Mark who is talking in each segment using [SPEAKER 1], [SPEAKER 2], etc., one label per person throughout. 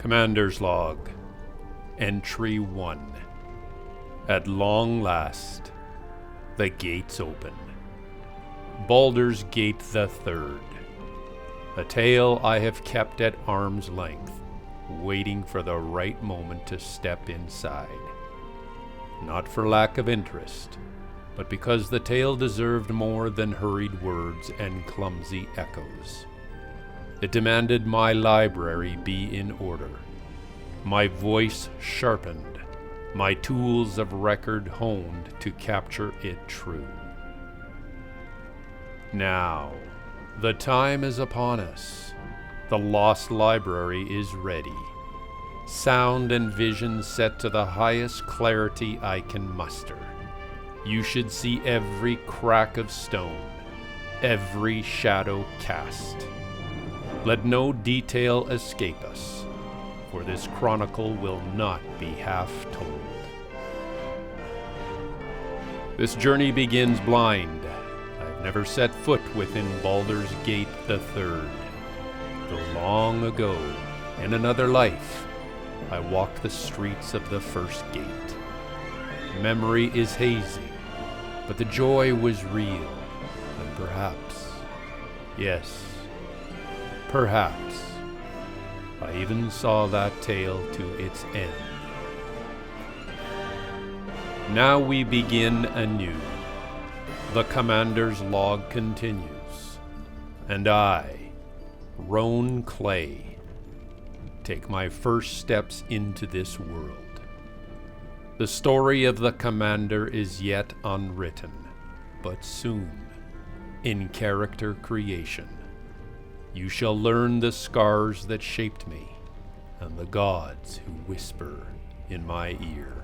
[SPEAKER 1] Commander's Log, Entry 1. At long last, the gates open. Baldur's Gate the Third. A tale I have kept at arm's length, waiting for the right moment to step inside. Not for lack of interest, but because the tale deserved more than hurried words and clumsy echoes. It demanded my library be in order, my voice sharpened, my tools of record honed to capture it true. Now, the time is upon us. The lost library is ready. Sound and vision set to the highest clarity I can muster. You should see every crack of stone, every shadow cast. Let no detail escape us, for this chronicle will not be half told. This journey begins blind. I've never set foot within Baldur's Gate the Third, though long ago, in another life, I walked the streets of the first gate. Memory is hazy, but the joy was real, and perhaps, yes, perhaps, I even saw that tale to its end. Now we begin anew. The Commander's Log continues, and I, Rone Klay, take my first steps into this world. The story of the Commander is yet unwritten, but soon, in character creation, you shall learn the scars that shaped me, and the gods who whisper in my ear.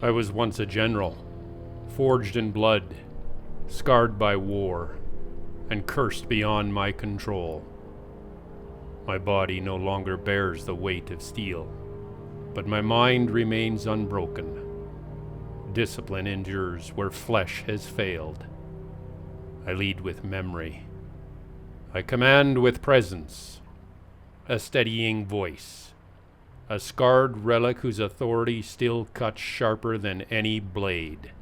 [SPEAKER 1] I was once a general, forged in blood, scarred by war, and cursed beyond my control. My body no longer bears the weight of steel, but my mind remains unbroken. Discipline endures where flesh has failed. I lead with memory. I command with presence, a steadying voice. A scarred relic whose authority still cuts sharper than any blade.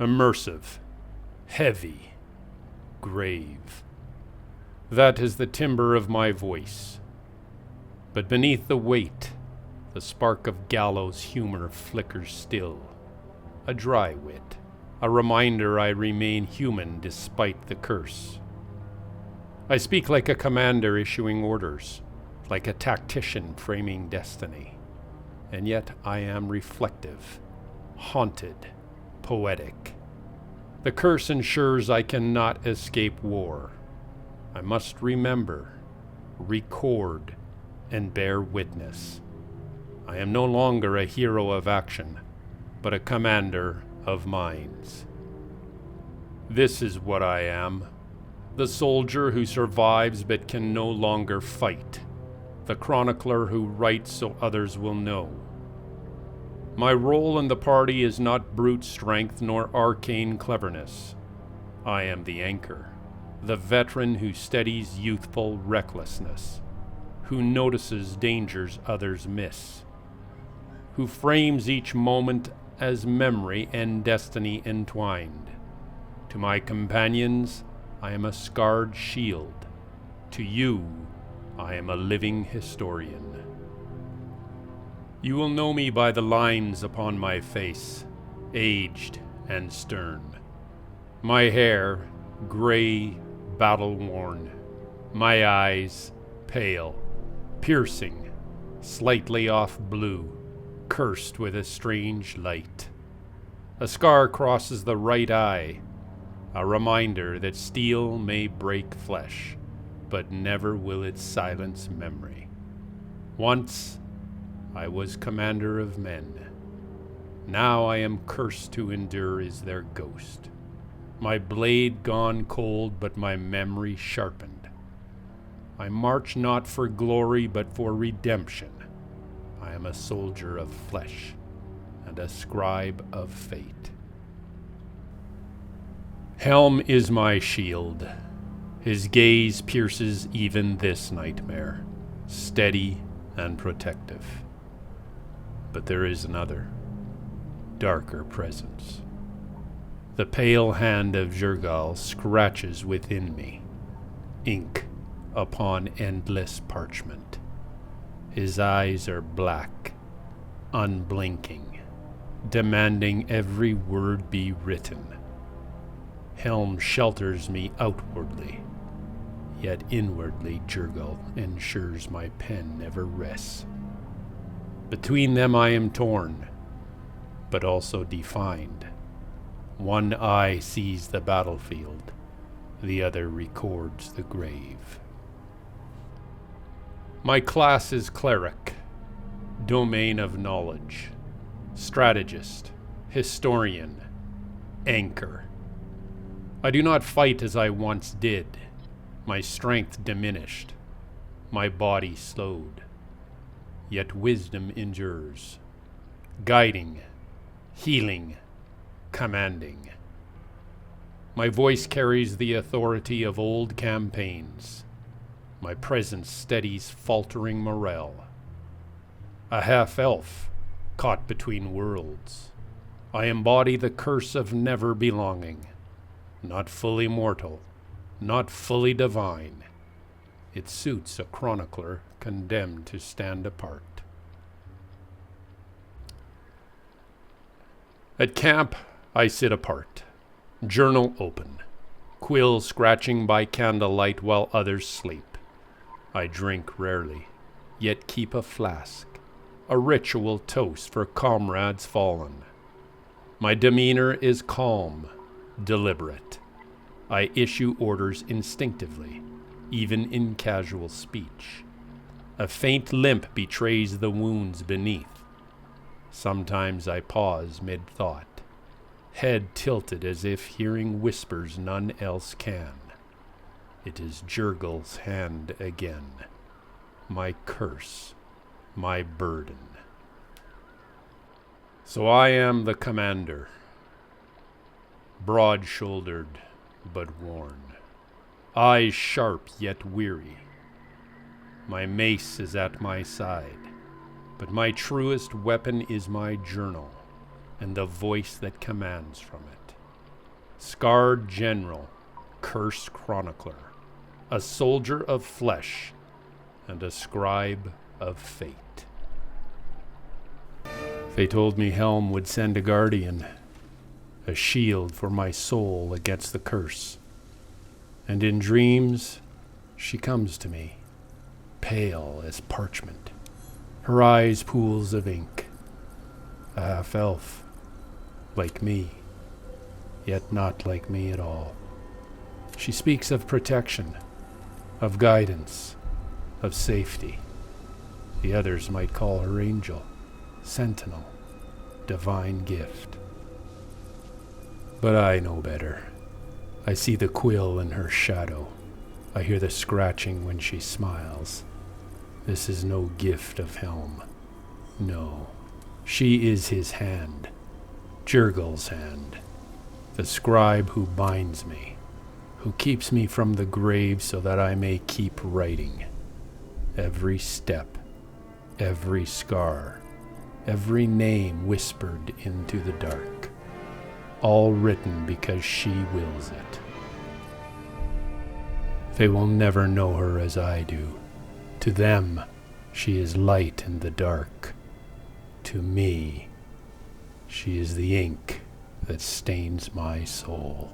[SPEAKER 1] Immersive, heavy, grave. That is the timbre of my voice. But beneath the weight, the spark of gallows humor flickers still. A dry wit, a reminder I remain human despite the curse. I speak like a commander issuing orders, like a tactician framing destiny, and yet I am reflective, haunted, poetic. The curse ensures I cannot escape war. I must remember, record, and bear witness. I am no longer a hero of action, but a commander of minds. This is what I am, the soldier who survives but can no longer fight, the chronicler who writes so others will know. My role in the party is not brute strength nor arcane cleverness. I am the anchor, the veteran who steadies youthful recklessness, who notices dangers others miss, who frames each moment as memory and destiny entwined. To my companions, I am a scarred shield. To you, I am a living historian. You will know me by the lines upon my face, aged and stern. My hair, gray, battle-worn. My eyes, pale, piercing, slightly off blue, cursed with a strange light. A scar crosses the right eye, a reminder that steel may break flesh, but never will it silence memory. Once, I was commander of men. Now I am cursed to endure as their ghost. My blade gone cold, but my memory sharpened. I march not for glory, but for redemption. I am a soldier of flesh and a scribe of fate. Helm is my shield. His gaze pierces even this nightmare, steady and protective. But there is another, darker presence. The pale hand of Jurgal scratches within me, ink upon endless parchment. His eyes are black, unblinking, demanding every word be written. Helm shelters me outwardly, yet inwardly Jurgal ensures my pen never rests. Between them I am torn, but also defined. One eye sees the battlefield, the other records the grave. My class is cleric, domain of knowledge, strategist, historian, anchor. I do not fight as I once did, my strength diminished, my body slowed. Yet wisdom endures, guiding, healing, commanding. My voice carries the authority of old campaigns. My presence steadies faltering morale. A half-elf, caught between worlds. I embody the curse of never belonging. Not fully mortal, not fully divine. It suits a chronicler condemned to stand apart. At camp, I sit apart, journal open, quill scratching by candlelight while others sleep. I drink rarely, yet keep a flask, a ritual toast for comrades fallen. My demeanor is calm, deliberate. I issue orders instinctively, even in casual speech. A faint limp betrays the wounds beneath. Sometimes I pause mid-thought, head tilted as if hearing whispers none else can. It is Jurgal's hand again, my curse, my burden. So I am the commander, broad-shouldered but worn, eyes sharp yet weary. My mace is at my side, but my truest weapon is my journal and the voice that commands from it. Scarred general, cursed chronicler, a soldier of flesh, and a scribe of fate. They told me Helm would send a guardian, a shield for my soul against the curse. And in dreams, she comes to me, pale as parchment, her eyes pools of ink, a half-elf, like me, yet not like me at all. She speaks of protection, of guidance, of safety. The others might call her angel, sentinel, divine gift. But I know better. I see the quill in her shadow. I hear the scratching when she smiles. This is no gift of Helm. No, she is his hand, Jurgel's hand, the scribe who binds me, who keeps me from the grave so that I may keep writing. Every step, every scar, every name whispered into the dark, all written because she wills it. They will never know her as I do. To them, she is light in the dark. To me, she is the ink that stains my soul.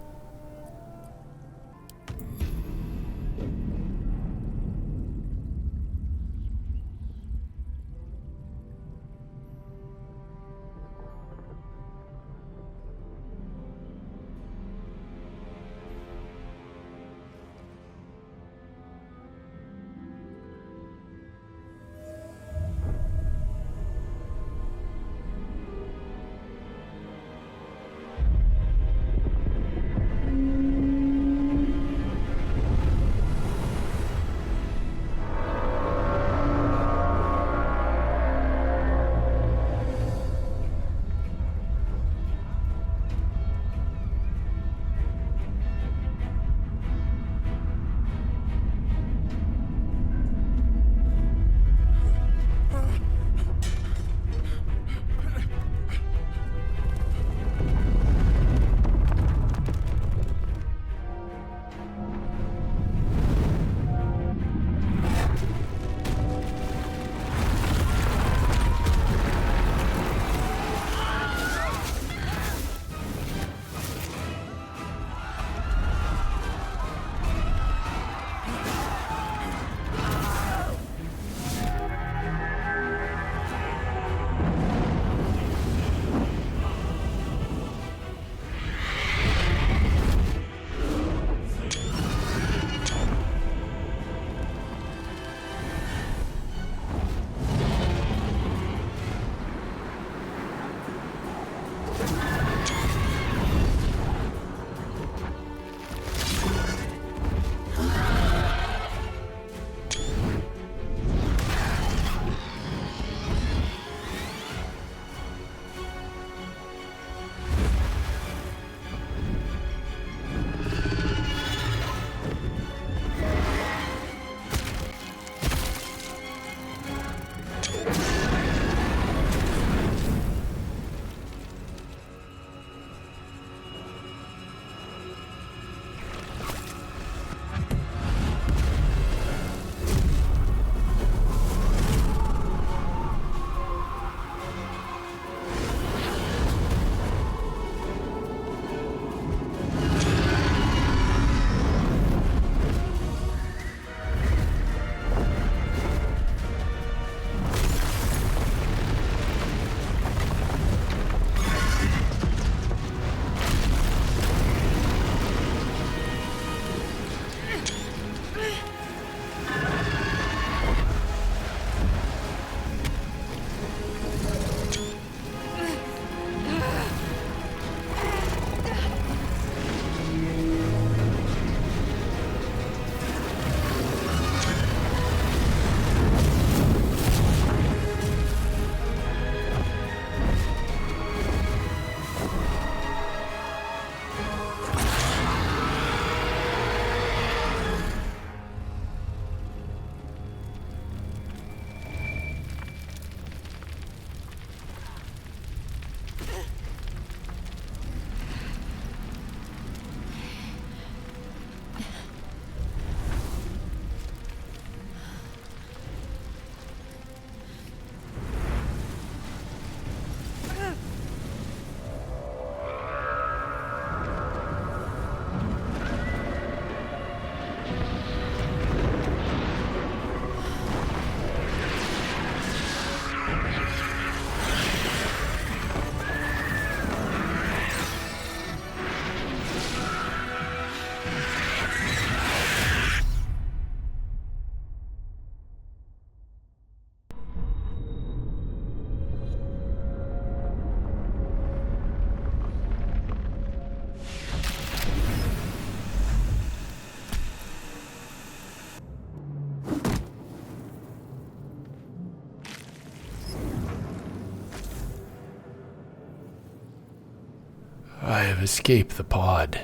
[SPEAKER 1] I have escaped the pod.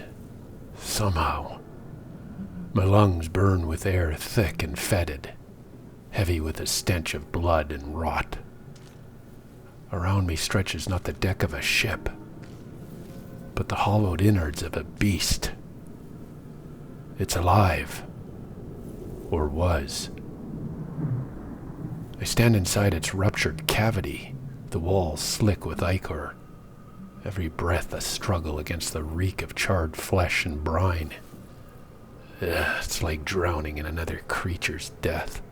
[SPEAKER 1] Somehow. My lungs burn with air thick and fetid, heavy with the stench of blood and rot. Around me stretches not the deck of a ship, but the hollowed innards of a beast. It's alive. Or was. I stand inside its ruptured cavity, the walls slick with ichor. Every breath a struggle against the reek of charred flesh and brine. It's like drowning in another creature's death.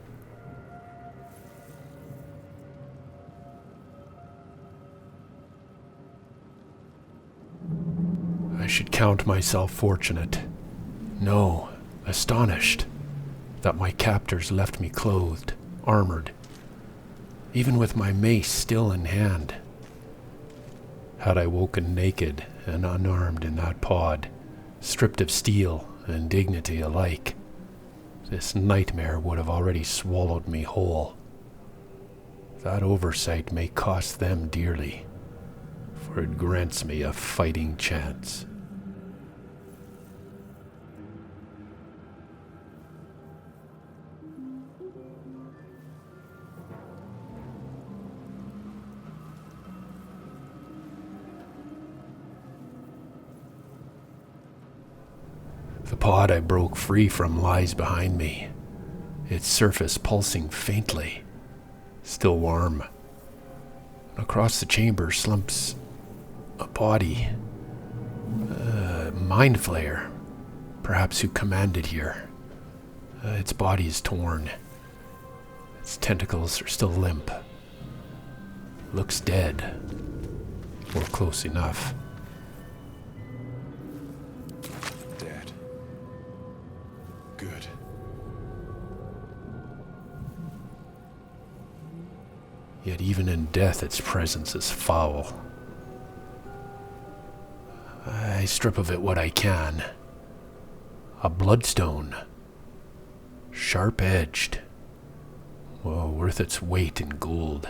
[SPEAKER 1] I should count myself fortunate. No, astonished that my captors left me clothed, armored, even with my mace still in hand. Had I woken naked and unarmed in that pod, stripped of steel and dignity alike, this nightmare would have already swallowed me whole. That oversight may cost them dearly, for it grants me a fighting chance. The pod I broke free from lies behind me, its surface pulsing faintly, still warm. Across the chamber slumps a body, a mind flayer, perhaps who commanded here. Its body is torn. Its tentacles are still limp. Looks dead, or close enough.
[SPEAKER 2] Good.
[SPEAKER 1] Yet even in death its presence is foul. I strip of it what I can. A bloodstone. Sharp-edged. Well, worth its weight in gold.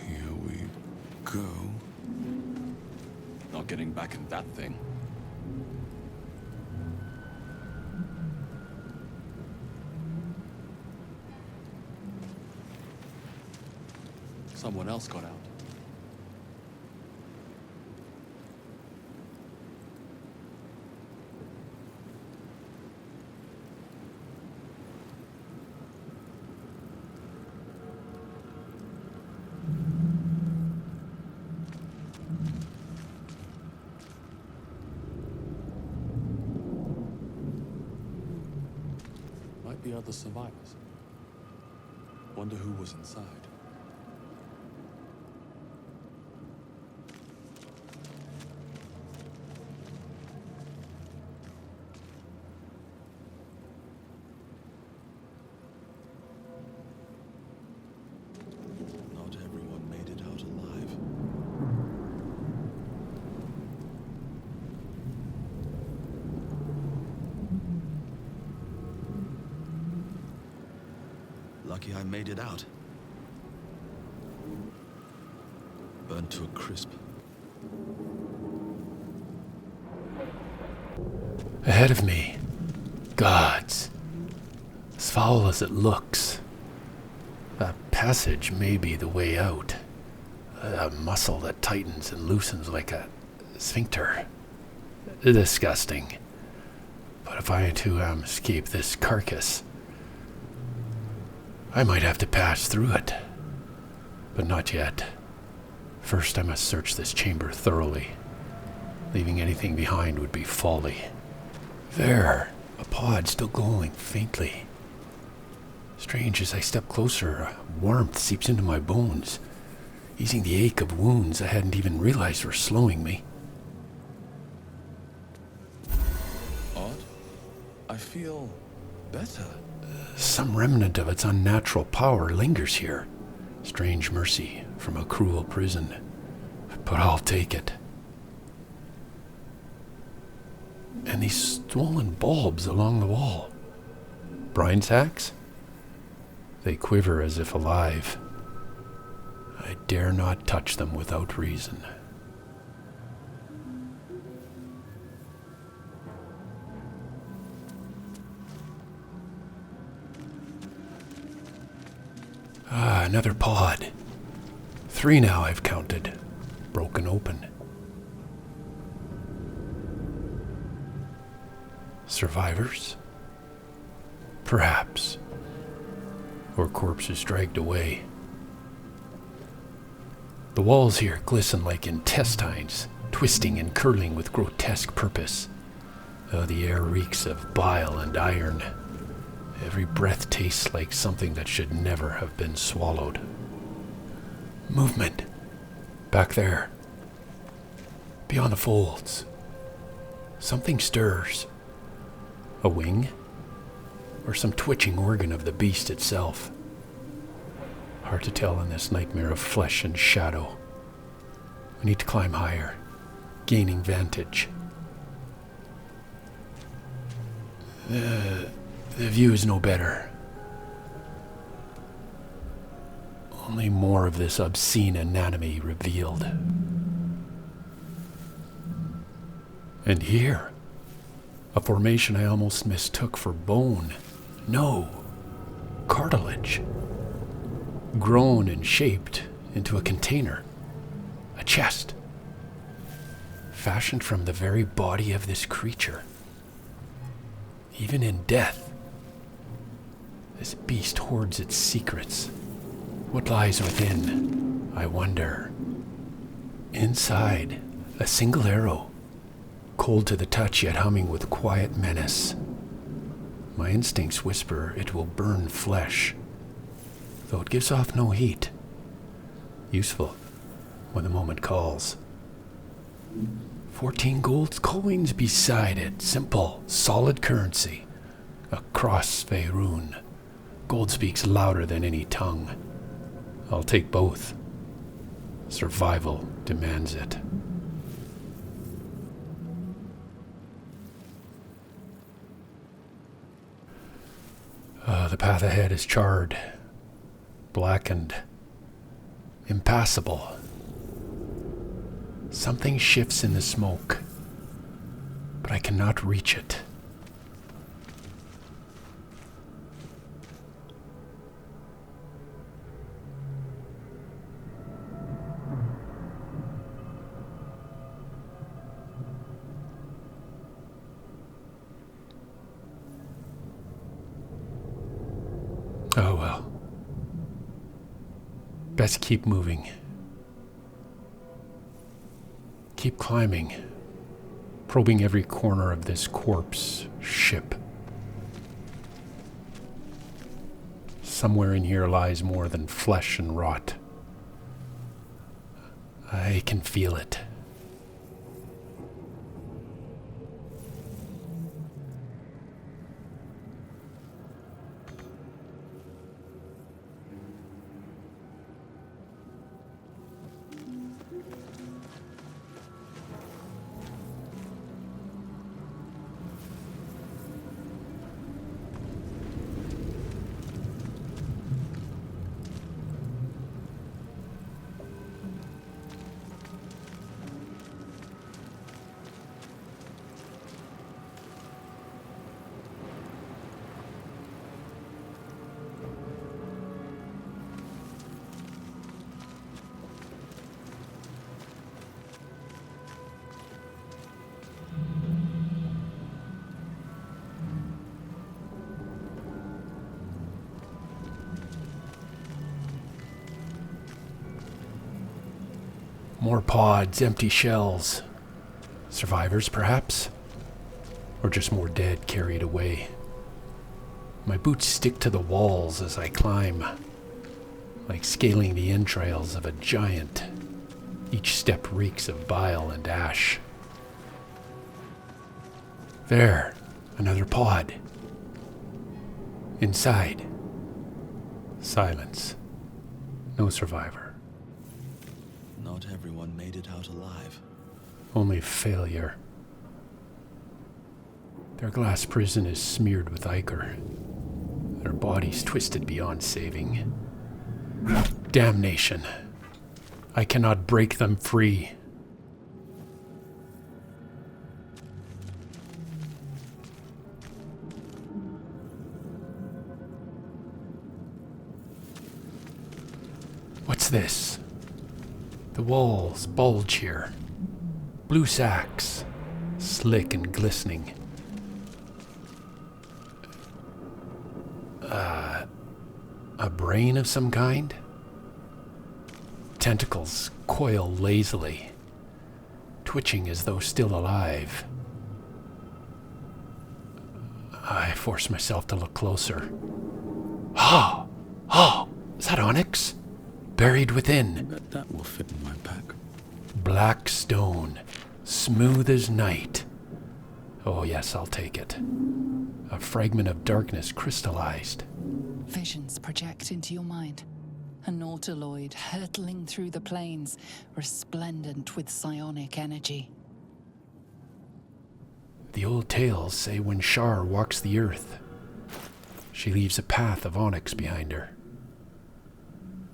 [SPEAKER 2] Here we go. Not getting back in that thing. Someone else got out. Might be other survivors. Wonder who was inside. Not everyone made it out alive. Lucky I made it out. Burnt to a crisp.
[SPEAKER 1] Ahead of me. Gods. As foul as it looks. That passage may be the way out. A muscle that tightens and loosens like a sphincter. Disgusting. But if I am to escape this carcass, I might have to pass through it. But not yet. First I must search this chamber thoroughly. Leaving anything behind would be folly. There, a pod still glowing faintly. Strange, as I step closer, a warmth seeps into my bones, easing the ache of wounds I hadn't even realized were slowing me.
[SPEAKER 2] Odd. I feel better.
[SPEAKER 1] Some remnant of its unnatural power lingers here. Strange mercy from a cruel prison. But I'll take it. And these swollen bulbs along the wall. Brine sacks? They quiver as if alive. I dare not touch them without reason. Another pod. 3 now I've counted. Broken open. Survivors? Perhaps. Or corpses dragged away. The walls here glisten like intestines, twisting and curling with grotesque purpose. Oh, the air reeks of bile and iron. Every breath tastes like something that should never have been swallowed. Movement. Back there. Beyond the folds. Something stirs. A wing? Or some twitching organ of the beast itself? Hard to tell in this nightmare of flesh and shadow. I need to climb higher, gaining vantage. The view is no better. Only more of this obscene anatomy revealed. And here, a formation I almost mistook for bone. No, cartilage. Grown and shaped into a container. A chest. Fashioned from the very body of this creature. Even in death, this beast hoards its secrets. What lies within, I wonder? Inside, a single arrow. Cold to the touch, yet humming with quiet menace. My instincts whisper it will burn flesh, though it gives off no heat. Useful when the moment calls. 14 gold coins beside it. Simple, solid currency. Across Faerûn. Gold speaks louder than any tongue. I'll take both. Survival demands it. The path ahead is charred, blackened, impassable. Something shifts in the smoke, but I cannot reach it. Oh well. Best keep moving. Keep climbing, probing every corner of this corpse ship. Somewhere in here lies more than flesh and rot. I can feel it. More pods, empty shells. Survivors, perhaps? Or just more dead carried away. My boots stick to the walls as I climb, like scaling the entrails of a giant. Each step reeks of bile and ash. There, another pod. Inside, silence. No survivor.
[SPEAKER 2] Not everyone made it out alive.
[SPEAKER 1] Only failure. Their glass prison is smeared with ichor. Their bodies twisted beyond saving. Damnation. I cannot break them free. What's this? The walls bulge here. Blue sacks, slick and glistening. A brain of some kind? Tentacles coil lazily, twitching as though still alive. I force myself to look closer. Oh, is that onyx? Buried within.
[SPEAKER 2] I bet that will fit in my pack.
[SPEAKER 1] Black stone, smooth as night. Oh yes, I'll take it. A fragment of darkness crystallized.
[SPEAKER 3] Visions project into your mind. A Nautiloid hurtling through the plains, resplendent with psionic energy.
[SPEAKER 1] The old tales say when Shar walks the earth, she leaves a path of onyx behind her.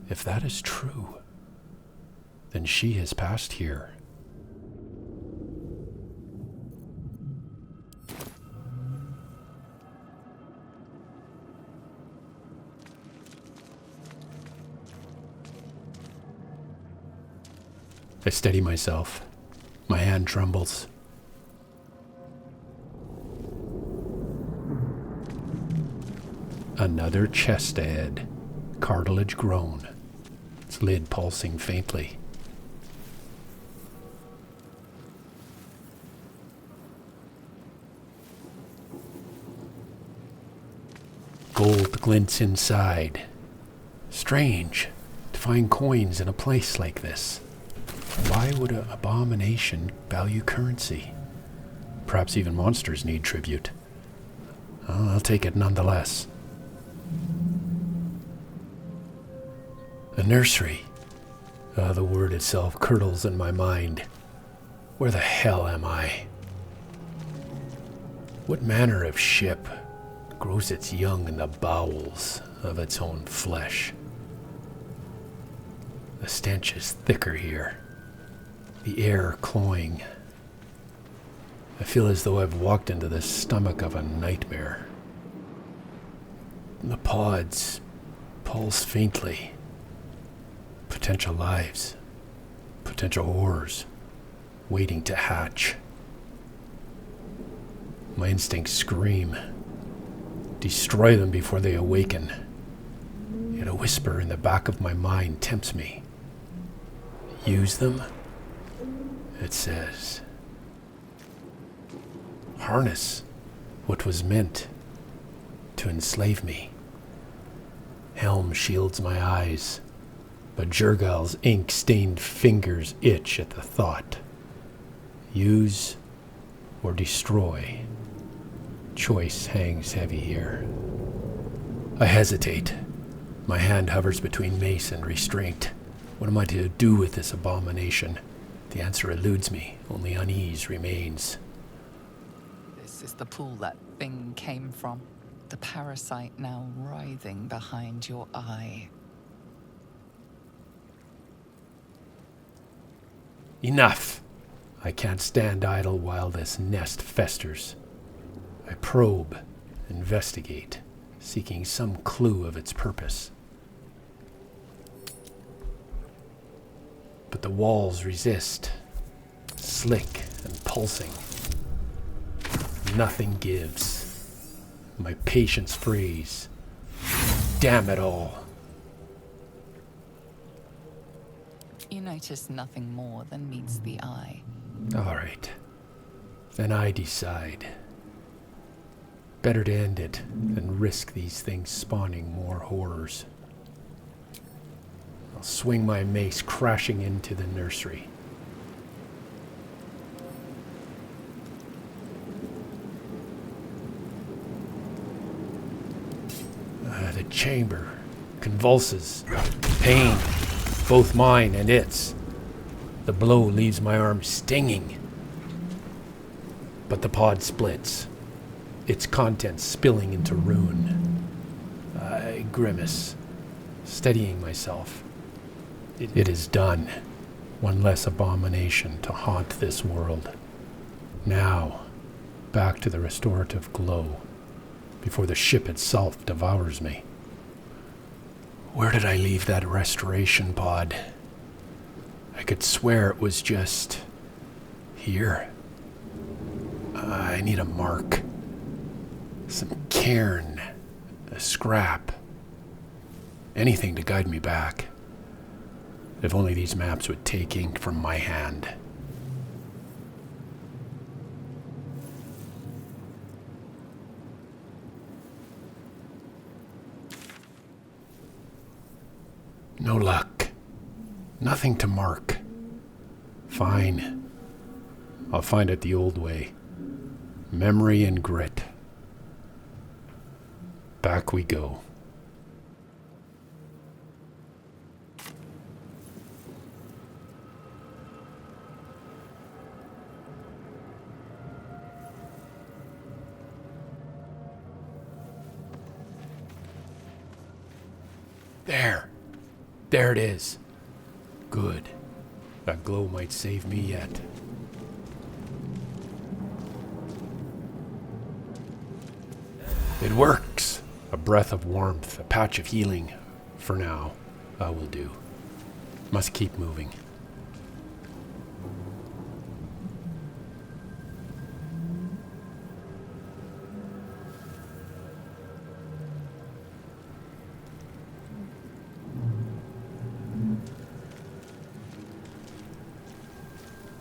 [SPEAKER 1] If that is true, then she has passed here. I steady myself. My hand trembles. Another chest ahead, cartilage grown, its lid pulsing faintly. Gold glints inside. Strange to find coins in a place like this. Why would an abomination value currency? Perhaps even monsters need tribute. I'll take it nonetheless. A nursery. The word itself curdles in my mind. Where the hell am I? What manner of ship grows its young in the bowels of its own flesh? The stench is thicker here. The air cloying. I feel as though I've walked into the stomach of a nightmare. The pods pulse faintly. Potential lives. Potential horrors. Waiting to hatch. My instincts scream. Destroy them before they awaken. Yet a whisper in the back of my mind tempts me. Use them? It says. Harness what was meant to enslave me. Helm shields my eyes, but Jurgal's ink-stained fingers itch at the thought. Use or destroy. Choice hangs heavy here. I hesitate. My hand hovers between mace and restraint. What am I to do with this abomination? The answer eludes me. Only unease remains.
[SPEAKER 3] This is the pool that thing came from. The parasite now writhing behind your eye.
[SPEAKER 1] Enough! I can't stand idle while this nest festers. I probe, investigate, seeking some clue of its purpose. But the walls resist, slick and pulsing. Nothing gives. My patience frees. Damn it all.
[SPEAKER 3] You notice nothing more than meets the eye.
[SPEAKER 1] All right. Then I decide. Better to end it than risk these things spawning more horrors. I'll swing my mace crashing into the nursery. The chamber convulses. Pain, both mine and its. The blow leaves my arm stinging. But the pod splits, its contents spilling into ruin. I grimace, steadying myself. It is done. One less abomination to haunt this world. Now, back to the restorative glow, before the ship itself devours me. Where did I leave that restoration pod? I could swear it was just here. I need a mark. Some cairn. A scrap. Anything to guide me back. If only these maps would take ink from my hand. No luck. Nothing to mark. Fine. I'll find it the old way. Memory and grit. Back we go. There it is. Good. That glow might save me yet. It works. A breath of warmth, a patch of healing. For now, I will do. Must keep moving.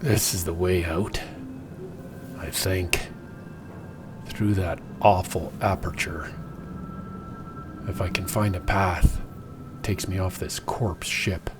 [SPEAKER 1] This is the way out, I think. Through that awful aperture. If I can find a path, it takes me off this corpse ship.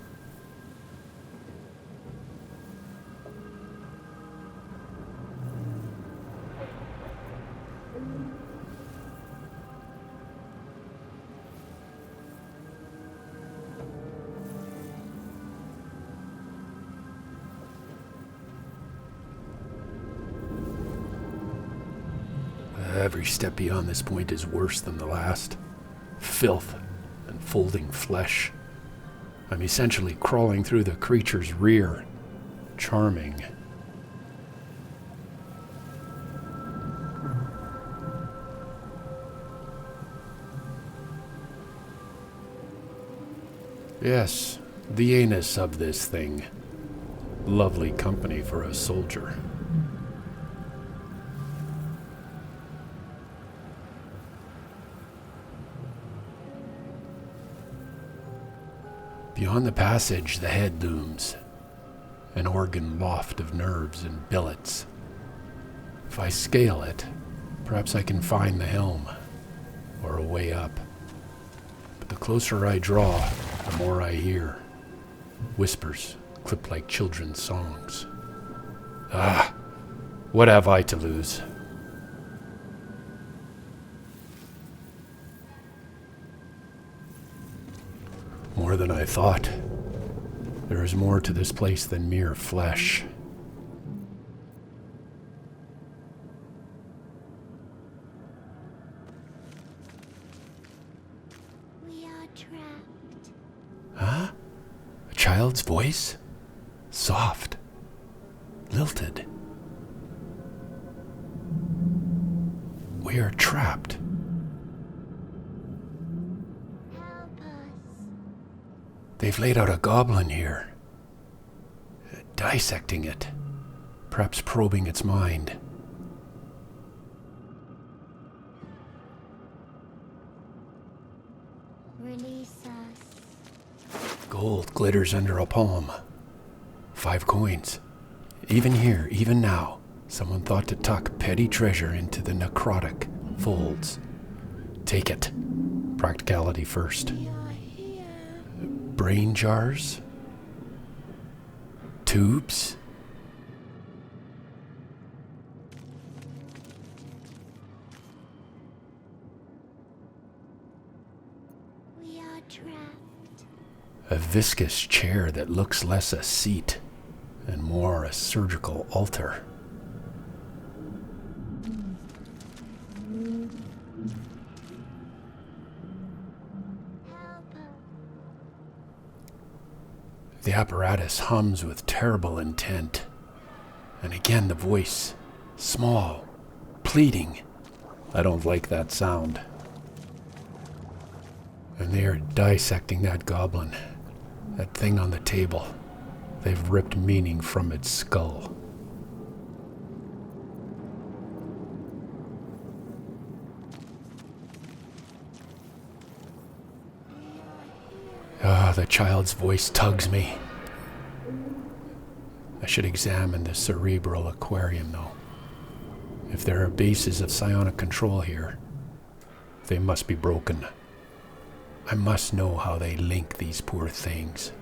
[SPEAKER 1] Every step beyond this point is worse than the last. Filth and folding flesh. I'm essentially crawling through the creature's rear. Charming. Yes, the anus of this thing. Lovely company for a soldier. Beyond the passage, the head looms. An organ loft of nerves and billets. If I scale it, perhaps I can find the helm, or a way up. But the closer I draw, the more I hear. Whispers, clipped like children's songs. Ah, what have I to lose? More than I thought. There is more to this place than mere flesh.
[SPEAKER 4] We are trapped.
[SPEAKER 1] Huh? A child's voice? Soft. Lilted. We are trapped. They've laid out a goblin here. Dissecting it. Perhaps probing its mind.
[SPEAKER 4] Release us.
[SPEAKER 1] Gold glitters under a palm. 5 coins. Even here, even now, someone thought to tuck petty treasure into the necrotic folds. Take it. Practicality first. Brain jars? Tubes?
[SPEAKER 4] We are trapped.
[SPEAKER 1] A viscous chair that looks less a seat and more a surgical altar.
[SPEAKER 5] The apparatus hums with terrible intent. And again the voice, small, pleading. I don't like that sound. And they are dissecting that goblin, that thing on the table. They've ripped meaning from its skull. The child's voice tugs me. I should examine the cerebral aquarium, though. If there are bases of psionic control here, they must be broken. I must know how they link these poor things.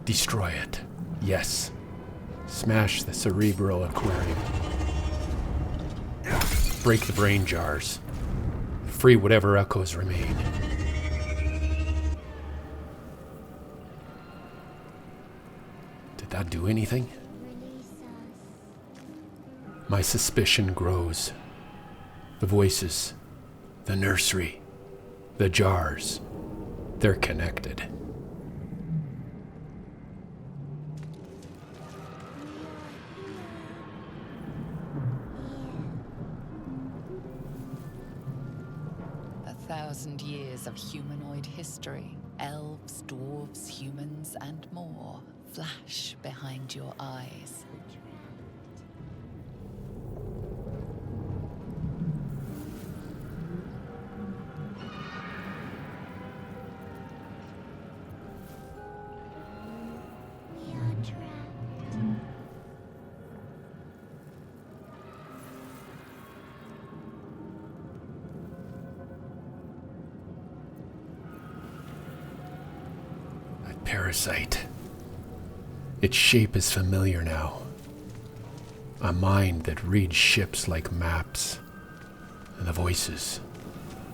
[SPEAKER 5] Destroy it. Yes. Smash the cerebral aquarium. Break the brain jars. Free whatever echoes remain. Did that do anything?
[SPEAKER 4] Release us.
[SPEAKER 5] My suspicion grows. The voices, the nursery, the jars, they're connected.
[SPEAKER 3] A 1,000 years of humanoid history, elves, dwarves, humans, and more flash behind your eyes.
[SPEAKER 4] We are trapped.
[SPEAKER 5] That parasite. Its shape is familiar now. A mind that reads ships like maps. And the voices.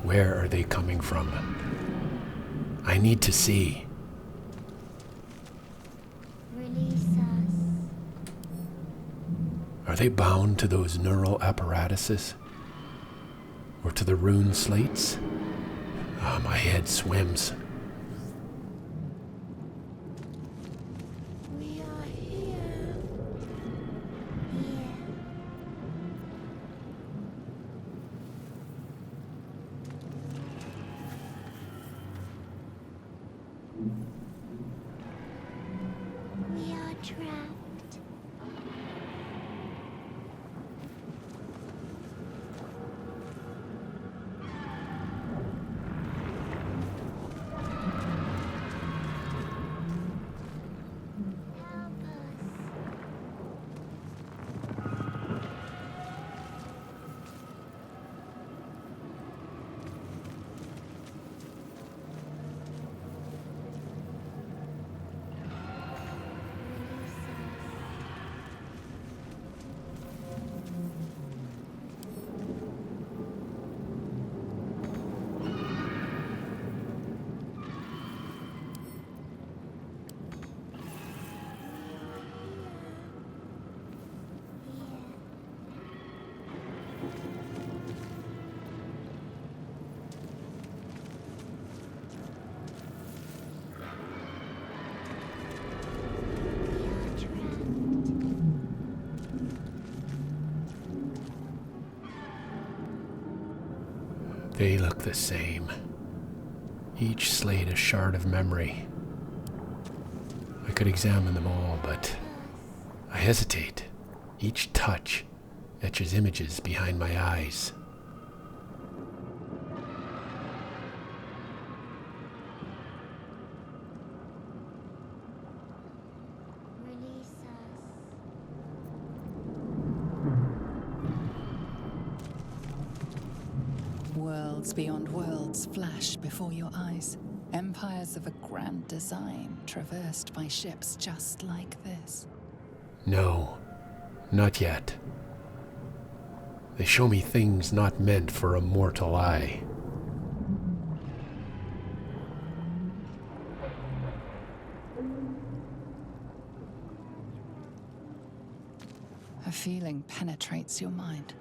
[SPEAKER 5] Where are they coming from? I need to see.
[SPEAKER 4] Release us.
[SPEAKER 5] Are they bound to those neural apparatuses? Or to the rune slates? My head swims.
[SPEAKER 4] We are here. Here. We are trapped. Help us. Release us. We are trapped.
[SPEAKER 5] They look the same. Each slate a shard of memory. I could examine them all, but I hesitate. Each touch etches images behind my eyes.
[SPEAKER 4] Release us.
[SPEAKER 3] Worlds beyond worlds flash before your eyes. Empires of a grand design traversed by ships just like this.
[SPEAKER 5] No, not yet. They show me things not meant for a mortal eye.
[SPEAKER 3] A feeling penetrates your mind.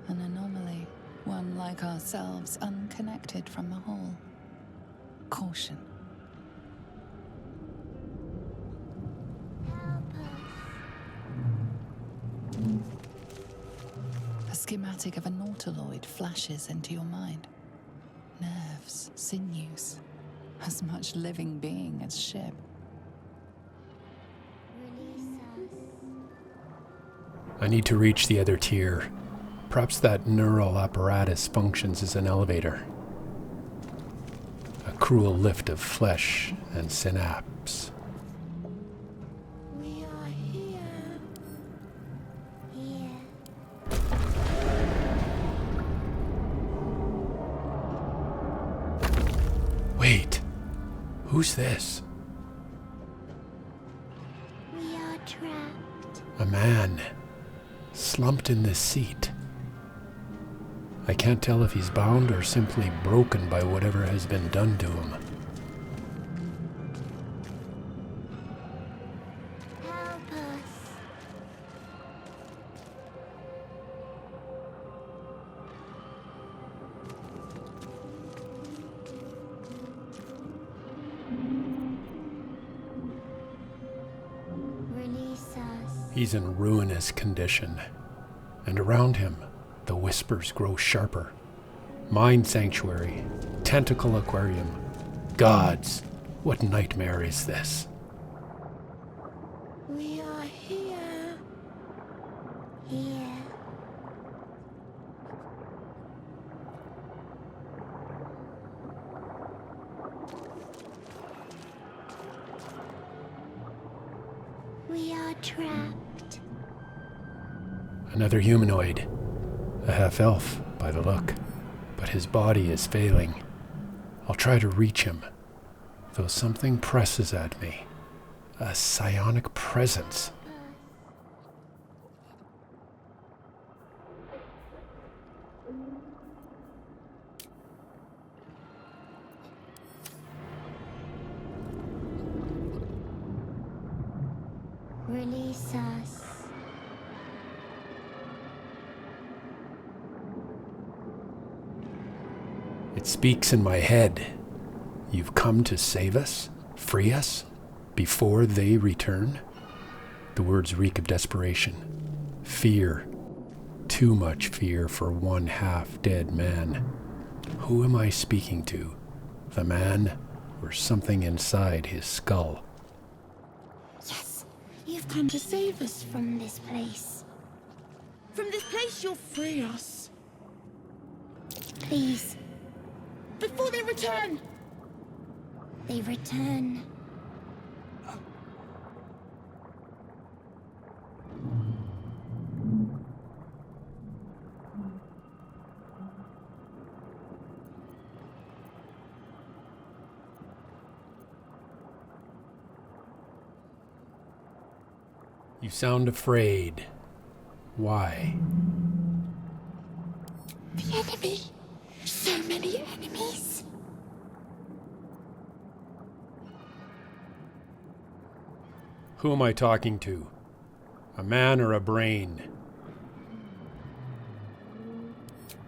[SPEAKER 3] An anomaly, one like ourselves, unconnected from the whole. Caution.
[SPEAKER 4] Help us.
[SPEAKER 3] A schematic of a Nautiloid flashes into your mind. Nerves, sinews, as much living being as ship.
[SPEAKER 4] Release us.
[SPEAKER 5] I need to reach the other tier. Perhaps that neural apparatus functions as an elevator. A cruel lift of flesh and synapse.
[SPEAKER 4] We are here. Here.
[SPEAKER 5] Wait, who's this?
[SPEAKER 4] We are trapped.
[SPEAKER 5] A man, slumped in this seat. I can't tell if he's bound or simply broken by whatever has been done to him.
[SPEAKER 4] Help us. Release us.
[SPEAKER 5] He's in ruinous condition, and around him, the whispers grow sharper. Mind sanctuary, tentacle aquarium. Gods, what nightmare is this?
[SPEAKER 4] We are here. Here. We are trapped.
[SPEAKER 5] Another humanoid. A half-elf, by the look. But his body is failing. I'll try to reach him, though something presses at me. A psionic presence.
[SPEAKER 4] Release us.
[SPEAKER 5] It speaks in my head. You've come to save us? Free us? Before they return? The words reek of desperation. Fear. Too much fear for one half-dead man. Who am I speaking to? The man or something inside his skull?
[SPEAKER 4] Yes, you've come to save us from this place.
[SPEAKER 6] From this place, you'll free us.
[SPEAKER 4] Please,
[SPEAKER 6] Before they return!
[SPEAKER 4] they return.
[SPEAKER 5] You sound afraid. Why?
[SPEAKER 4] The enemy. So many enemies.
[SPEAKER 5] Who am I talking to? A man or a brain?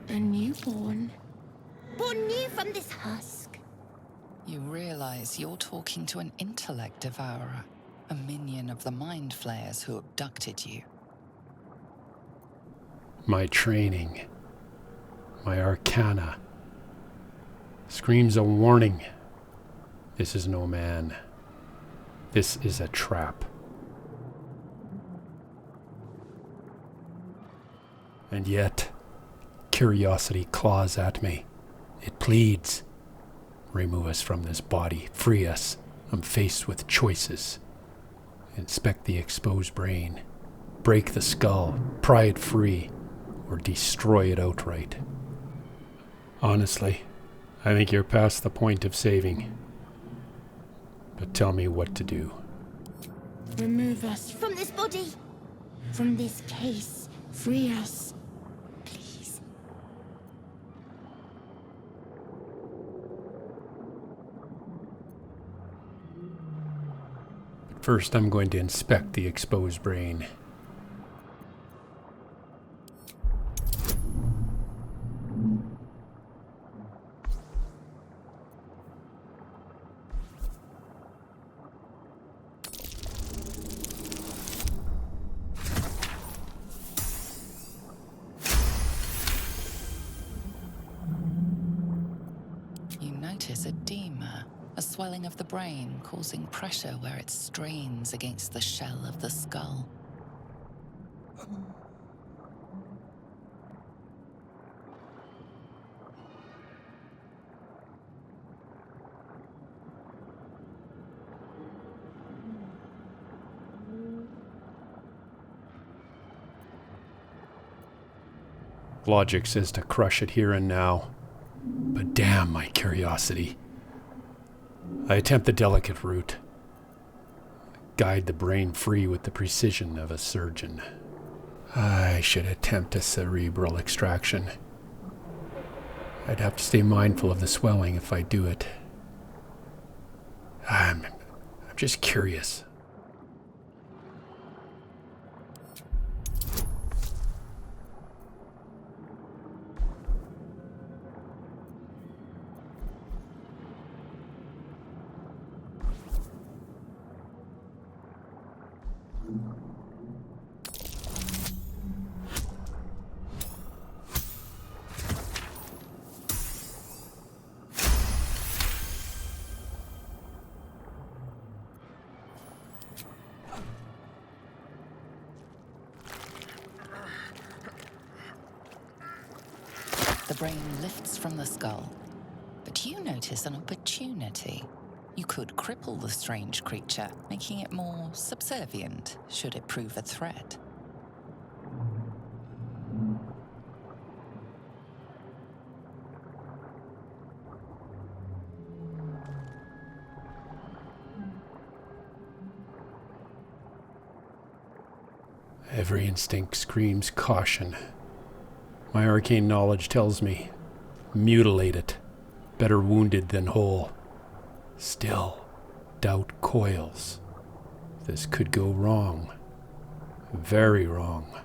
[SPEAKER 4] A newborn. Born new from this husk.
[SPEAKER 3] You realize you're talking to an intellect devourer, a minion of the mind flayers who abducted you.
[SPEAKER 5] My training. My arcana. Screams a warning. This is no man. This is a trap. And yet, curiosity claws at me. It pleads. Remove us from this body. Free us. I'm faced with choices. Inspect the exposed brain. Break the skull. Pry it free. Or destroy it outright. Honestly, I think you're past the point of saving. But tell me what to do.
[SPEAKER 4] Remove us from this body. From this case. Free us. Please.
[SPEAKER 5] First, I'm going to inspect the exposed brain.
[SPEAKER 3] It's edema, a swelling of the brain causing pressure where it strains against the shell of the skull.
[SPEAKER 5] Logic says to crush it here and now, but damn my curiosity. I attempt the delicate route. Guide the brain free with the precision of a surgeon. I should attempt a cerebral extraction. I'd have to stay mindful of the swelling if I do it. I'm just curious.
[SPEAKER 3] The brain lifts from the skull, but you notice an opportunity. You could cripple the strange creature, making it more subservient should it prove a threat.
[SPEAKER 5] Every instinct screams caution. My arcane knowledge tells me, mutilate it. Better wounded than whole. Still, doubt coils. This could go wrong. Very wrong.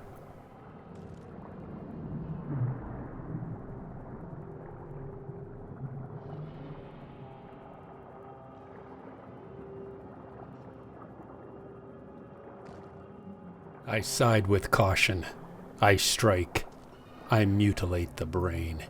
[SPEAKER 5] I side with caution. I strike. I mutilate the brain.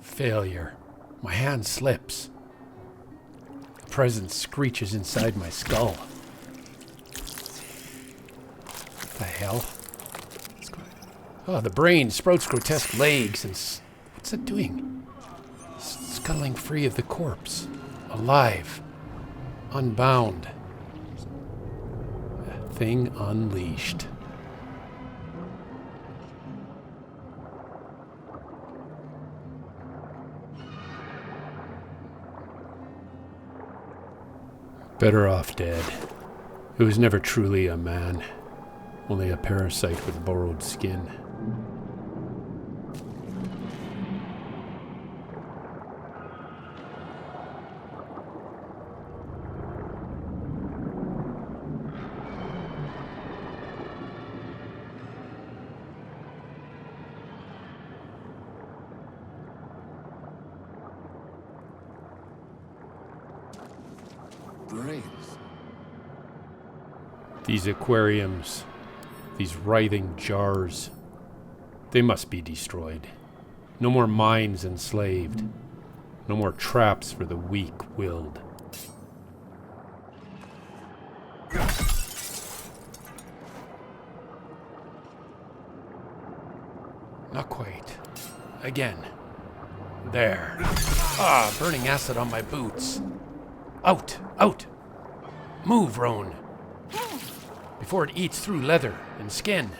[SPEAKER 5] Failure. My hand slips. The presence screeches inside my skull. What the hell? Oh, the brain sprouts grotesque legs and... what's it doing? Scuttling free of the corpse. Alive. Unbound. A thing unleashed. Better off dead. It was never truly a man, only a parasite with borrowed skin.
[SPEAKER 2] Brains.
[SPEAKER 5] These aquariums, these writhing jars, they must be destroyed. No more minds enslaved. No more traps for the weak-willed. Not quite. Again. There. Ah, burning acid on my boots. Out! Out! Move, Rone. Before it eats through leather and skin.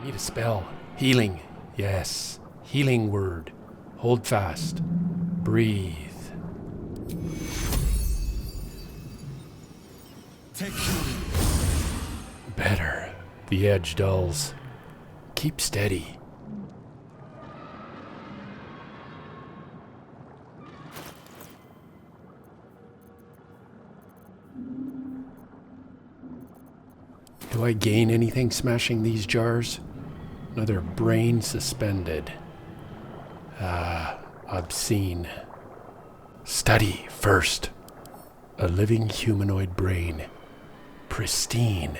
[SPEAKER 5] I need a spell. Healing. Yes. Healing word. Hold fast. Breathe. Better. The edge dulls. Keep steady. Do I gain anything smashing these jars? Another brain suspended. Obscene. Study first. A living humanoid brain. Pristine.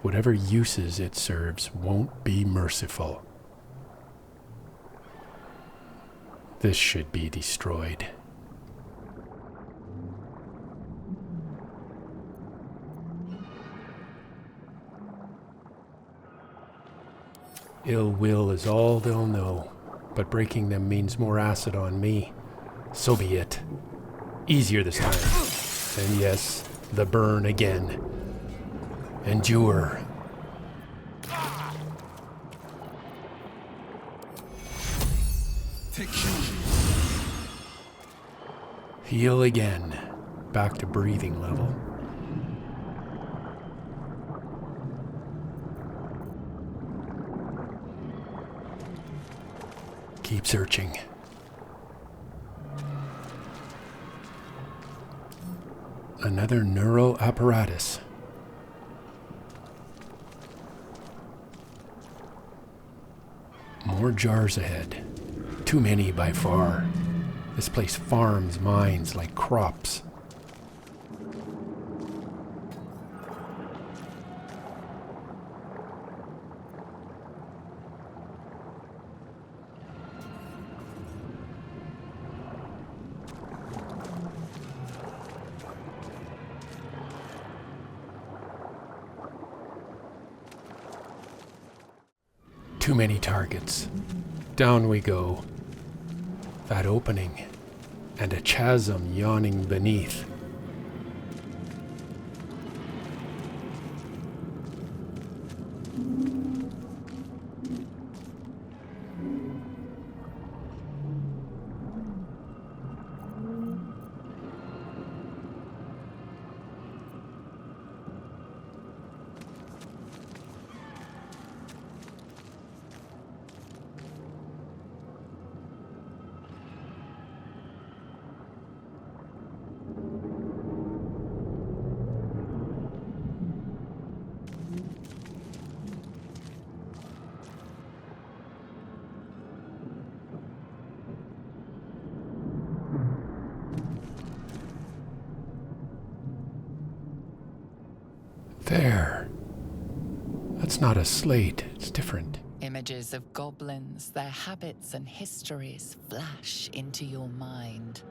[SPEAKER 5] Whatever uses it serves won't be merciful. This should be destroyed. Ill will is all they'll know, but breaking them means more acid on me. So be it. Easier this time. And yes, the burn again. Endure. Heal again. Back to breathing level. Keep searching. Another neural apparatus. More jars ahead. Too many by far. This place farms minds like crops. Too many targets. Down we go. That opening, and a chasm yawning beneath. There. That's not a slate. It's different.
[SPEAKER 3] Images of goblins, their habits and histories flash into your mind.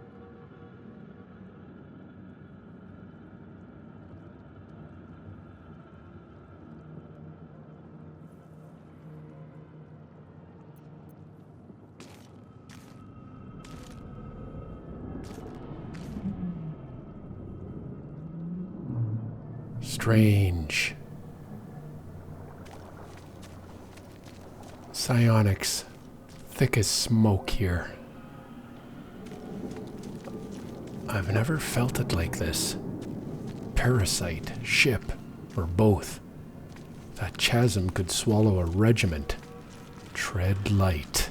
[SPEAKER 5] Strange. Psionics, thick as smoke here. I've never felt it like this. Parasite, ship, or both. That chasm could swallow a regiment. Tread light.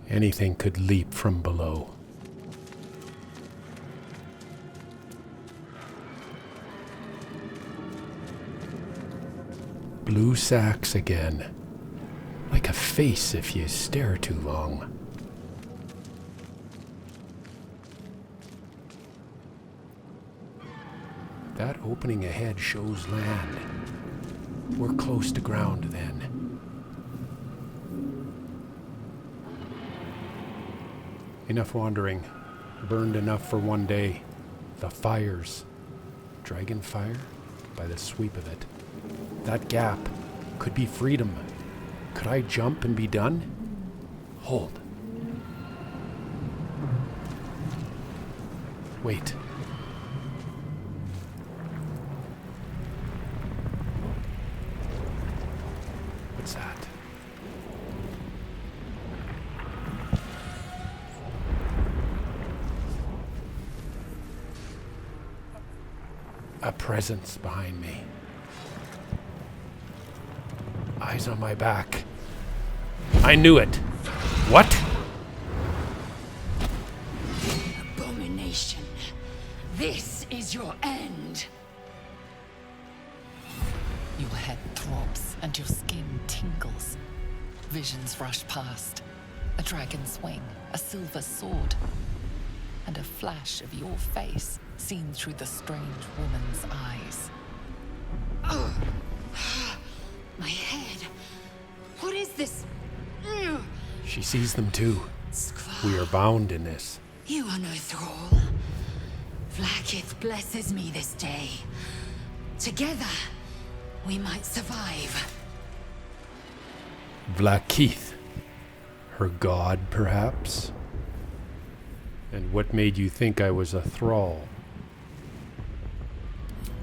[SPEAKER 5] Anything could leap from below. Blue sacks again. Like a face if you stare too long. That opening ahead shows land. We're close to ground then. Enough wandering. Burned enough for one day. The fires. Dragon fire? By the sweep of it. That gap could be freedom. Could I jump and be done? Hold. Wait. What's that? A presence behind me. Eyes on my back.
[SPEAKER 1] I knew it. What?
[SPEAKER 7] Abomination. This is your end.
[SPEAKER 3] Your head throbs and your skin tingles. Visions rush past. A dragon's wing, a silver sword, and a flash of your face seen through the strange woman's eyes.
[SPEAKER 7] My head. What is this?
[SPEAKER 5] She sees them too. We are bound in this.
[SPEAKER 7] You are no thrall. Vlaakith blesses me this day. Together, we might survive.
[SPEAKER 5] Vlaakith. Her god, perhaps?
[SPEAKER 1] And what made you think I was a thrall?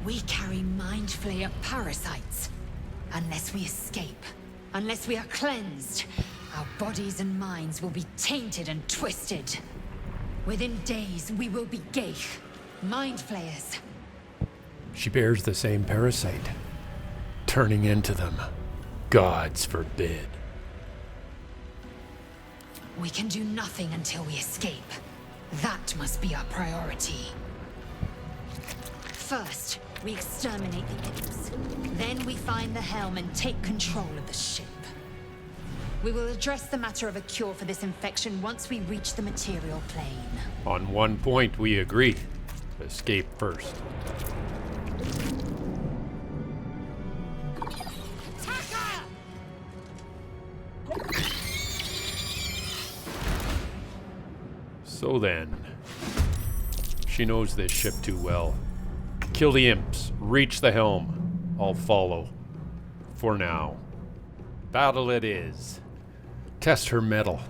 [SPEAKER 7] We carry mind flayer parasites. Unless we escape, unless we are cleansed, our bodies and minds will be tainted and twisted. Within days, we will be Geich, mind flayers.
[SPEAKER 5] She bears the same parasite. Turning into them. Gods forbid.
[SPEAKER 7] We can do nothing until we escape. That must be our priority. First, we exterminate the imps. Then we find the helm and take control of the ship. We will address the matter of a cure for this infection once we reach the material plane.
[SPEAKER 1] On one point, we agreed. Escape first. So then, she knows this ship too well. Kill the imps, reach the helm. I'll follow. For now. Battle it is.
[SPEAKER 5] Test her mettle.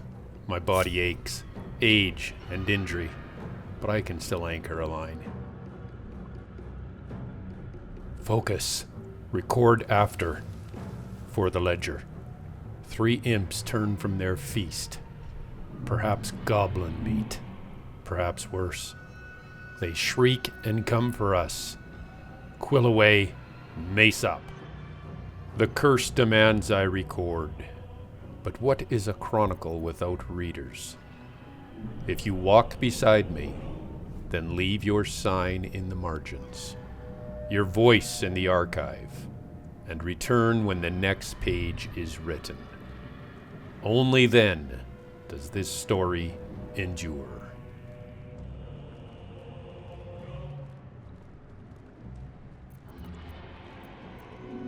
[SPEAKER 1] My body aches, age and injury, but I can still anchor a line.
[SPEAKER 5] Focus.
[SPEAKER 1] Record after. For the ledger. 3 imps turn from their feast. Perhaps goblin meat. Perhaps worse. They shriek and come for us. Quill away, mace up. The curse demands I record. But what is a chronicle without readers? If you walk beside me, then leave your sign in the margins, your voice in the archive, and return when the next page is written. Only then does this story endure.